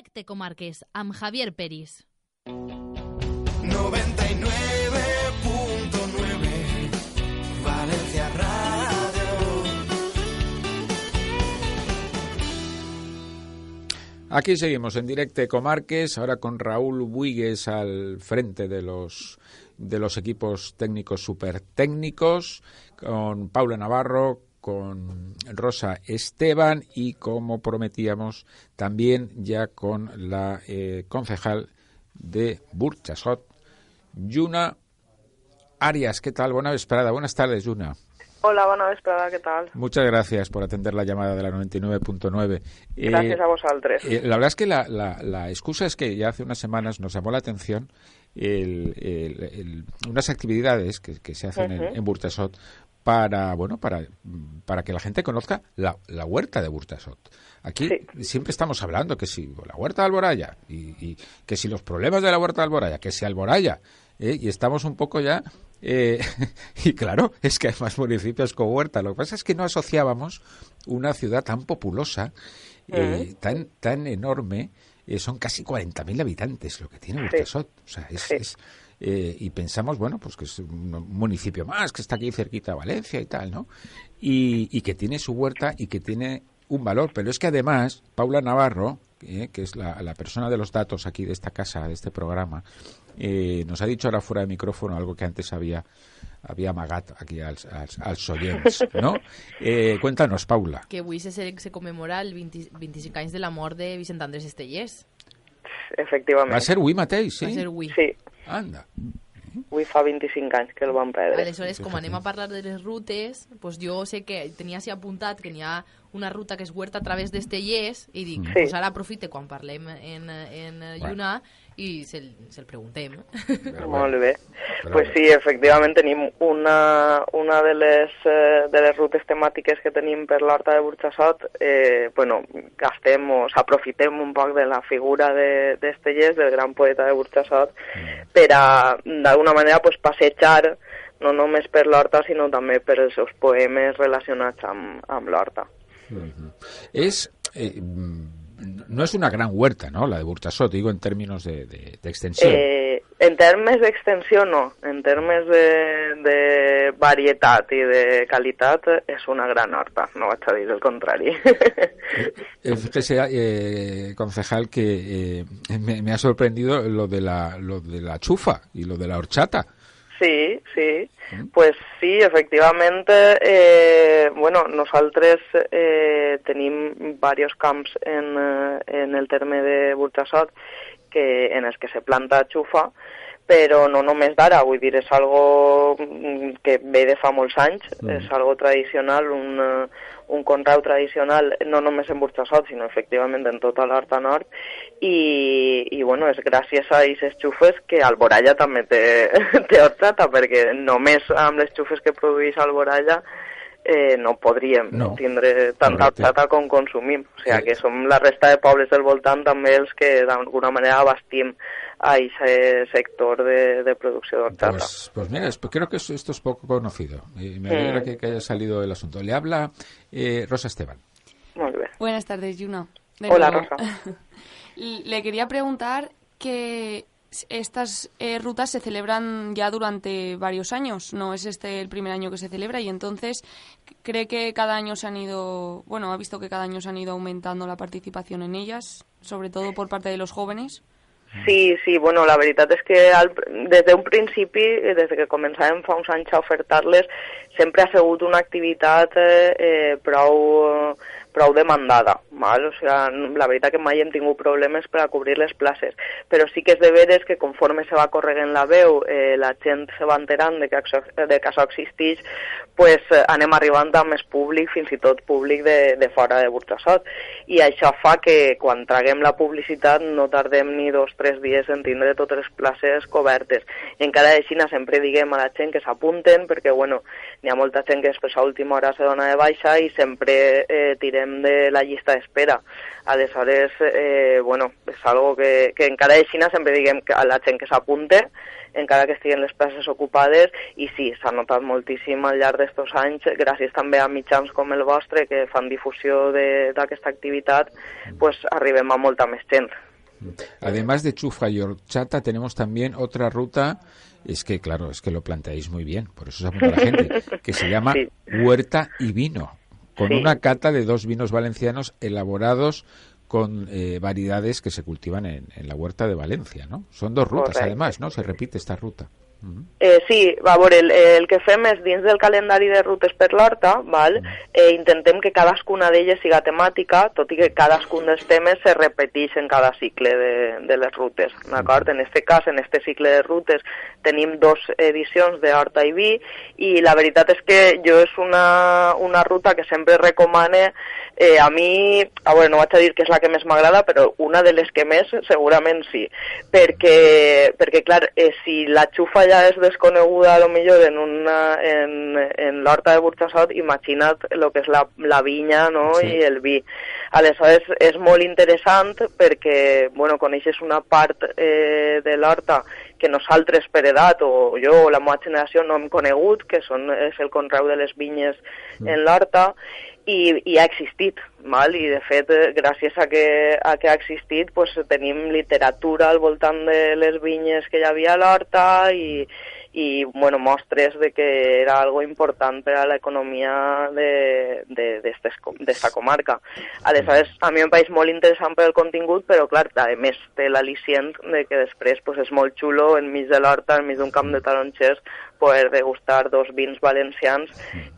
Directe Comarques, amb Javier Peris. 99.9 Valencia Radio. Aquí seguimos en Directe Comarques, ahora con Raúl Buigues al frente de los equipos técnicos super técnicos, con Paula Navarro, con Rosa Esteban y, como prometíamos, también ya con la concejal de Burxasot, Lluna Arias. ¿Qué tal? Buena vesprada. Buenas tardes, Lluna. Hola, bona vesprada, ¿qué tal? Muchas gracias por atender la llamada de la 99.9. Gracias a vosaltres. La verdad es que la excusa es que ya hace unas semanas nos llamó la atención unas actividades que se hacen en Burxasot para que la gente conozca la huerta de Burxasot. Aquí siempre estamos hablando que si la huerta de Alboraya y que si los problemas de la huerta de Alboraya, que si Alboraya, y estamos un poco ya... y claro, es que hay más municipios con huerta. Lo que pasa es que no asociábamos una ciudad tan populosa, tan enorme. Son casi 40.000 habitantes lo que tiene Burxasot. O sea, y pensamos, bueno, pues que es un municipio más, que está aquí cerquita de Valencia y tal, ¿no? Y que tiene su huerta y que tiene un valor. Pero es que además, Paula Navarro, que es la persona de los datos aquí de esta casa, de este programa, nos ha dicho ahora fuera de micrófono algo que antes había amagat aquí als oients, ¿no? Cuéntanos, Paula. Que avui se commemora el 25 anys de la mort de Vicent Andrés Estellés. Efectivament. Va ser avui mateix, sí? Va ser avui. Sí. Anda. Avui fa 25 anys que el van perdre. Aleshores, com anem a parlar de les rutes, pues jo sé que tenia així apuntat que n'hi ha una ruta que és huerta a través d'Estellés i dic, pues ara aprofite quan parlem en Lluna i se'l preguntem. Molt bé. Pues sí, efectivament tenim una de les rutes temàtiques que tenim per l'horta de Burxasot. Gastem o s'aprofitem un poc de la figura d'Estellés, del gran poeta de Burxasot, per a, d'alguna manera, pues, passejar no només per l'horta, sinó també per els seus poemes relacionats amb l'horta. No es una gran huerta, ¿no?, la de Burxasot, digo en términos de extensión. En termes d'extensió, no. En termes de varietat i de qualitat, és una gran horta, no vaig a dir el contrari. Fíjese, concejal, que me ha sorprendido lo de la chufa y lo de la horchata. Sí. Pues sí, efectivament, nosaltres tenim diversos camps en el terme de Burxasot en els que se planta xufa, però no només d'ara, vull dir, és algo que ve de fa molts anys, és algo tradicional, un conreu tradicional, no només en Burxasot, sinó efectivament en tota l'Horta Nord, i és gràcies a aquestes xufes que Alboraya també té horchata, perquè només amb les xufes que produeix Alboraya no podríem tindre tanta horchata com consumim. O sigui que som la resta de pobles del voltant també els que d'alguna manera abastim a ese sector de producció d'horchata. Pues mira, creo que esto es poco conocido. Me alegra que haya salido el asunto. Le habla Rosa Esteban. Muy bien. Buenas tardes, Lluna. Hola, Rosa. Le quería preguntar que estas rutas se celebran ya durante varios años, no es este el primer año que se celebra, y entonces cree que cada año ha visto que cada año se han ido aumentando la participación en ellas, sobre todo por parte de los jóvenes. Sí, la veritat és que des d'un principi, des que començàvem fa uns anys a ofertar-les, sempre ha sigut una activitat prou demandada, val? O sigui, la veritat que mai hem tingut problemes per a cobrir les places, però sí que és de veres que conforme se va corregant la veu, la gent se va enterant de que això existeix, pues anem arribant a més públic, fins i tot públic de fora de Burxasot, i això fa que quan traguem la publicitat no tardem ni 2 o 3 dies en tindre totes les places cobertes. I encara així sempre diguem a la gent que s'apunten, perquè n'hi ha molta gent que després a última hora se dona de baixa i sempre tirem de la llista d'espera. Aleshores, és algo que encara així sempre diguem a la gent que s'apunte, encara que estiguen les places ocupades, i sí, s'ha notat moltíssim al llarg d'estos anys, gràcies també a mitjans com el vostre, que fan difusió d'aquesta activitat, pues arribem a molta més gent. Además de Chufa y horchata, tenemos también otra ruta, es que lo planteáis muy bien, por eso se apunta la gente, que se llama Huerta y Vino, con una cata de 2 vinos valencianos elaborados con variedades que se cultivan en la huerta de Valencia, ¿no? Son 2 rutas, correcte. Además, ¿no? Se repite esta ruta. Sí, va, a veure, el que fem és dins del calendari de rutes per l'horta, val? Intentem que cadascuna d'elles siga temàtica, tot i que cadascun dels temes se repeteix en cada cicle de les rutes, d'acord? En este cas, en este cicle de rutes, tenim 2 edicions de horta i vi, i la veritat és que jo és una ruta que sempre recomane. A mi, a veure, no vaig a dir que és la que més m'agrada, però una de les que més segurament sí, perquè clar, si la xufa ja és desconeguda a lo millor en l'horta de Burjassot, imagina't el que és la vinya, no? Sí. I el vi. Aleshores és molt interessant perquè, bueno, coneixes una part de l'horta que nosaltres per edat o jo o la meva generació no hem conegut, que és el conreu de les vinyes en l'horta, i ha existit, val? I de fet, gràcies a que ha existit, pues, tenim literatura al voltant de les vinyes que hi havia a l'horta i bueno, mostres de que era algo important per a l'economia d'esta comarca. Aleshores, a mi em pareix molt interessant per el contingut, però clar, a més té l'al·licient de que després pues, és molt xulo enmig de l'horta, enmig d'un camp de taronxers, poder degustar 2 vins valencians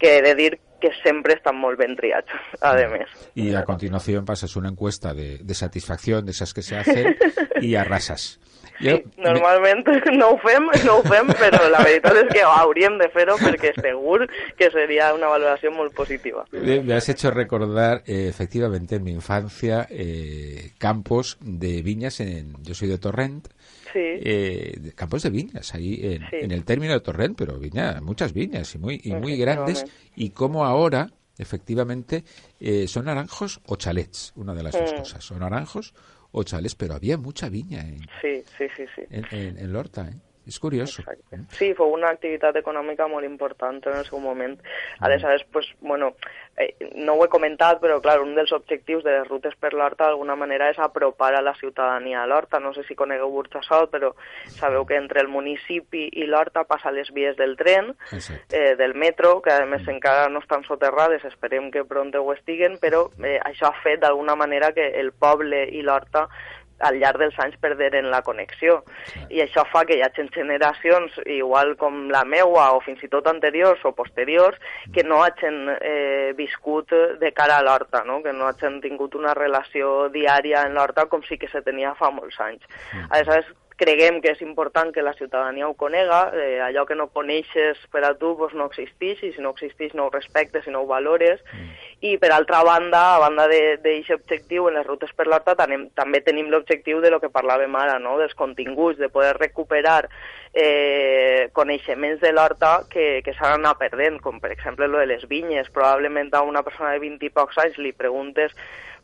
que he de dir que sempre están molt ben triats, además. Y a continuación pasas una encuesta de satisfacción de esas que se hacen y arrasas. Sí, normalment no ho fem, però la veritat és que hauríem de fer-ho perquè segur que sería una valoración muy positiva. Me has hecho recordar, efectivamente, en mi infancia, campos de viñas, yo soy de Torrent, sí. Campos de viñas ahí en el término de Torrent, pero muchas viñas y muy grandes, y como ahora, efectivamente, son naranjos o chalets, una de las 2 cosas, son naranjos o chalets, pero había mucha viña en l'horta, És curioso. Exacte. Sí, fou una activitat econòmica molt important en el seu moment. Aleshores, pues, bueno, no ho he comentat, però clar, un dels objectius de les rutes per l'horta d'alguna manera és apropar a la ciutadania a l'horta. No sé si conegueu Burjassot, però sabeu que entre el municipi i l'horta passa les vies del tren, del metro, que a més encara no estan soterrades, esperem que pront ho estiguen, però això ha fet d'alguna manera que el poble i l'horta al llarg dels anys perderen la connexió. I això fa que hi hagi generacions, igual com la meua, o fins i tot anteriors o posteriors, que no hagin viscut de cara a l'horta, no? Que no hagin tingut una relació diària en l'horta com sí que se tenia fa molts anys. Aleshores, creguem que és important que la ciutadania ho conega, allò que no coneixes per a tu doncs no existeix, i si no existeix no ho respectes i no ho valores, i per altra banda, a banda d'aquest objectiu, en les rutes per l'horta també tenim l'objectiu de lo que parlàvem ara, no? Dels continguts, de poder recuperar coneixements de l'horta que s'han anat perdent, com per exemple lo de les vinyes. Probablement a una persona de 20 i pocs anys li preguntes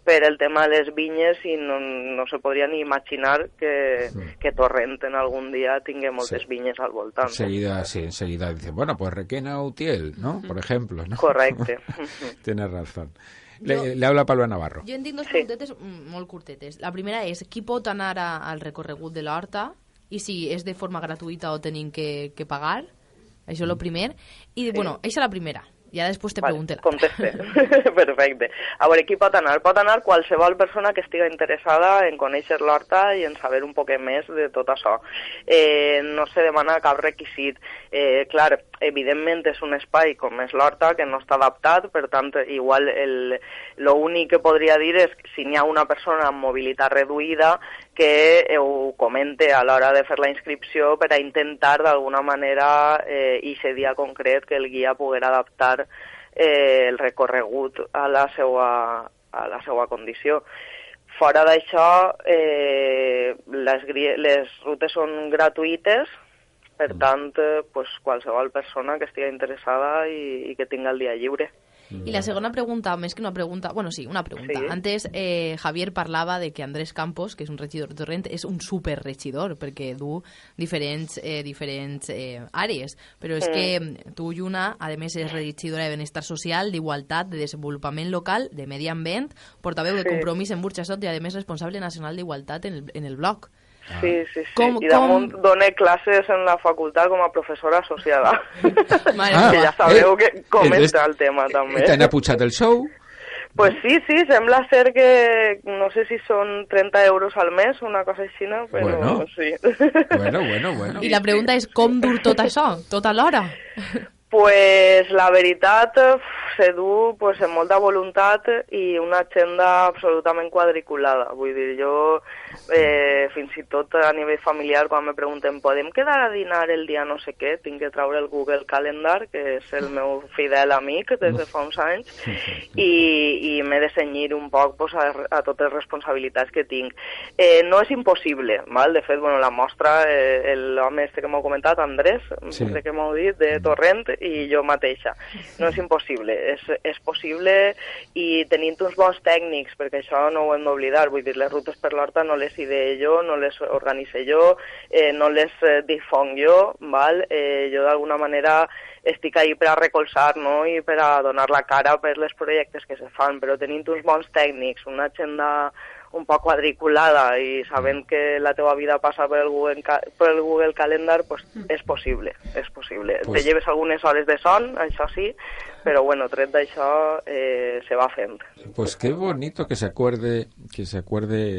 per el tema de les vinyes i no se podria ni imaginar que Torrent en algun dia tingui moltes vinyes al voltant. Enseguida dicen, bueno, pues Requena Utiel, ¿no? Por ejemplo, ¿no? Correcte. Tienes razón. Le habla Paloma Navarro. Jo en tinc 2 preguntetes molt curtetes. La primera és, qui pot anar al recorregut de l'horta i si és de forma gratuïta o tenim que pagar? Això és el primer. I, bueno, això és la primera. Ja després te pregunte l'altra. Conteste. Perfecte. A veure, qui pot anar? Pot anar qualsevol persona que estigui interessada en conèixer l'horta i en saber un poc més de tot això. No se demana cap requisit. Clar, evidentment és un espai com és l'horta que no està adaptat, per tant, igual l'únic que podria dir és que si n'hi ha una persona amb mobilitat reduïda que ho comente a l'hora de fer la inscripció per a intentar d'alguna manera i aquest dia concret que el guia poguera adaptar el recorregut a la seva condició. Fora d'això, les rutes són gratuïtes, per tant, pues, qualsevol persona que estigui interessada i que tingui el dia lliure. I la segona pregunta, més que una pregunta... Bueno, sí, una pregunta. Sí. Antes Javier parlava de que Andrés Campos, que és un regidor de Torrent, és un superregidor, perquè du diferents àrees. Però és que tu, Lluna, a més, és regidora de Benestar Social, d'Igualtat, de Desenvolupament Local, de Medi Ambient, portaveu de Compromís en Burxassot i, a més, responsable nacional d'Igualtat en el bloc. Sí. I damunt dona classes en la facultat com a professora associada. Que ja sabeu com està el tema, també. T'han apujat el sou? Pues sí, sembla ser que no sé si són 30 euros al mes, una cosa així, però sí. Bueno. I la pregunta és com dur tot això, tot alhora? Pues la veritat se du pues, amb molta voluntat i una agenda absolutament quadriculada. Vull dir, jo fins i tot a nivell familiar, quan me pregunten podem quedar a dinar el dia no sé què, tinc que treure el Google Calendar, que és el meu fidel amic des de fa uns anys, i m'he de cenyir un poc pues, a totes les responsabilitats que tinc. No és impossible, val? De fet, bueno, la mostra, l'home que m'heu comentat, Andrés, que m'heu dit, de Torrent, i jo mateixa. No és impossible, és possible i tenint uns bons tècnics, perquè això no ho hem d'oblidar, vull dir, les rutes per l'Horta no les ideé jo, no les organitzo jo, no les difonc jo, val? Jo d'alguna manera estic ahí per a recolzar, no? I per a donar la cara per les projectes que se fan, però tenint uns bons tècnics, una agenda un poc quadriculada i sabent que la teva vida passa per el Google Calendar, pues és possible. Pues... Te lleves algunes hores de son, això sí, pero bueno, tret d'això se va fent. Pues qué bonito que se acuerde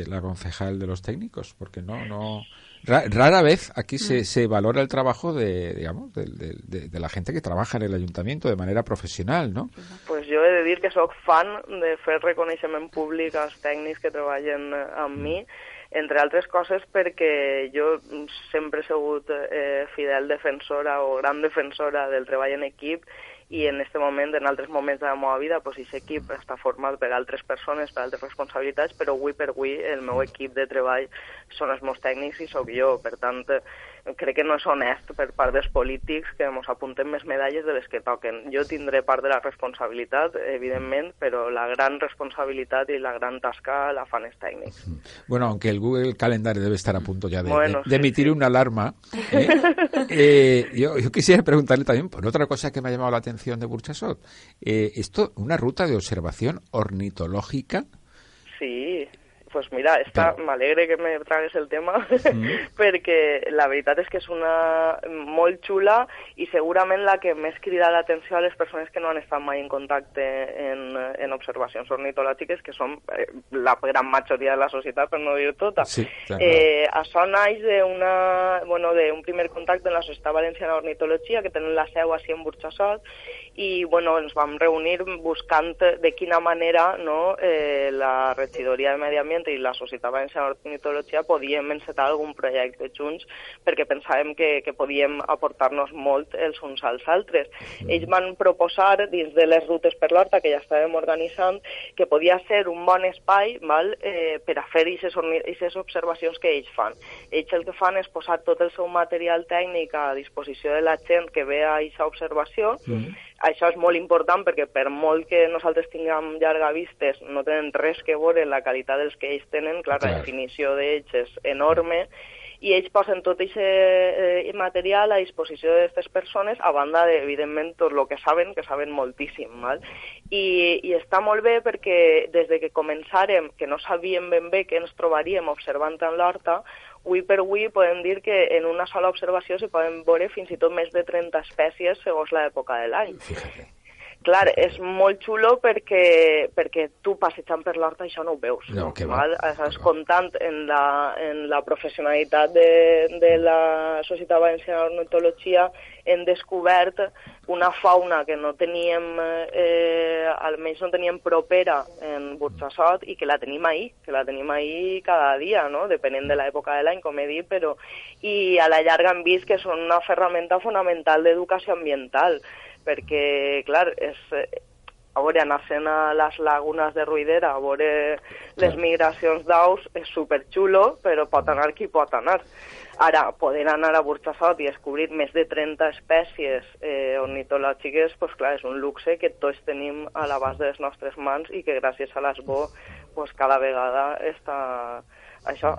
la concejal de los técnicos, porque rara vez aquí se valora el trabajo de la gente que trabaja en el ayuntamiento de manera profesional, ¿no? Pues jo he de dir que sóc fan de fer reconeixement públic als tècnics que treballen amb mi, entre altres coses perquè jo sempre he sigut fidel defensora o gran defensora del treball en equip i en aquest moment, en altres moments de la meva vida, pues, aquest equip està format per altres persones, per altres responsabilitats, però avui per avui el meu equip de treball són els meus tècnics i sóc jo. Per tant, crec que no és honest per part dels polítics que ens apuntem més medalles de les que toquen. Jo tindré part de la responsabilitat, evidentment, però la gran responsabilitat i la gran tasca la fan els tècnics. Bueno, aunque el Google Calendar debe estar a punto ya de emitir una alarma, yo quisiera preguntarle también por otra cosa que me ha llamado la atención de Burxassot. Esto, una ruta de observación ornitológica. Sí, pues mira, m'alegre que me tragues el tema, perquè la veritat és que és una molt xula i segurament la que més crida l'atenció a les persones que no han estat mai en contacte en observacions ornitològiques, que són la gran majoria de la societat, per no dir tota. Sí, això naix d'un primer contacte en la Societat Valenciana d'Ornitologia, que tenen la seu així en Burxassot, i ens vam reunir buscant de quina manera la regidoria de Medi Ambient i la Societat Valenciana d'Ornitologia podíem encetar algun projecte junts perquè pensàvem que podíem aportar-nos molt els uns als altres. Ells van proposar, dins de les rutes per l'Horta que ja estàvem organitzant, que podia ser un bon espai per a fer aquestes observacions que ells fan. Ells el que fan és posar tot el seu material tècnic a disposició de la gent que ve a aquesta observació. Això és molt important perquè per molt que nosaltres tinguem llargavistes no tenen res que veure la qualitat dels que ells tenen, clar, la definició d'ells és enorme i ells posen tot aquest material a disposició d'aquestes persones a banda de, evidentment, tot el que saben moltíssim. Val? I està molt bé perquè des de que començàrem, que no sabíem ben bé què ens trobaríem observant en l'Horta, avui per avui podem dir que en una sola observació se poden veure fins i tot més de 30 espècies segons l'època de l'any. Fíjate. Clar, és molt xulo perquè tu passejant per l'Horta això no ho veus. No, és comptant en la professionalitat de la Societat Valenciana d'Ornitologia hem descobert una fauna que no teníem, almenys no teníem propera en Burxassot i que la tenim ahí cada dia, no? Depenent de l'època de l'any, com he dit, però i a la llarga hem vist que són una ferramenta fonamental d'educació ambiental, perquè, clar, a veure, anar-se'n a les lagunes de Ruidera, a veure les migracions d'aus, és superxulo, però pot anar qui pot anar. Ara, poder anar a Burxassot i descobrir més de 30 espècies ornitològiques, pues clar, és un luxe que tots tenim a l'abast de les nostres mans i que gràcies a l'ASBO pues cada vegada està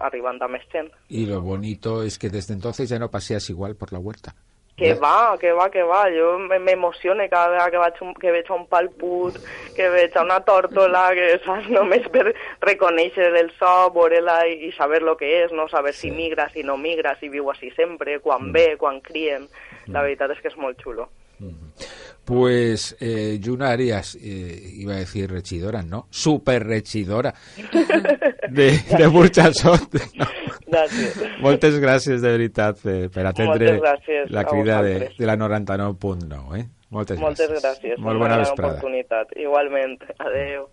arribant a més gent. Y lo bonito es que desde entonces ya no paseas igual por la huerta. Que va. Jo m'emocione cada vegada que veig un palput, que veig una tórtola, que saps, només per reconèixer el so, veure-la i saber lo que és, no saber si migra, si no migra, si viu així sempre, quan ve, quan crien. La veritat és que és molt xulo. Pues Lluna Arias, iba a decir rechidora, ¿no? Super rechidora de Burxassot. No. Moltes gràcies, de veritat, per atendre la crida de la 99.9. Moltes gràcies. Molt bona vesprada. Igualment. Adéu.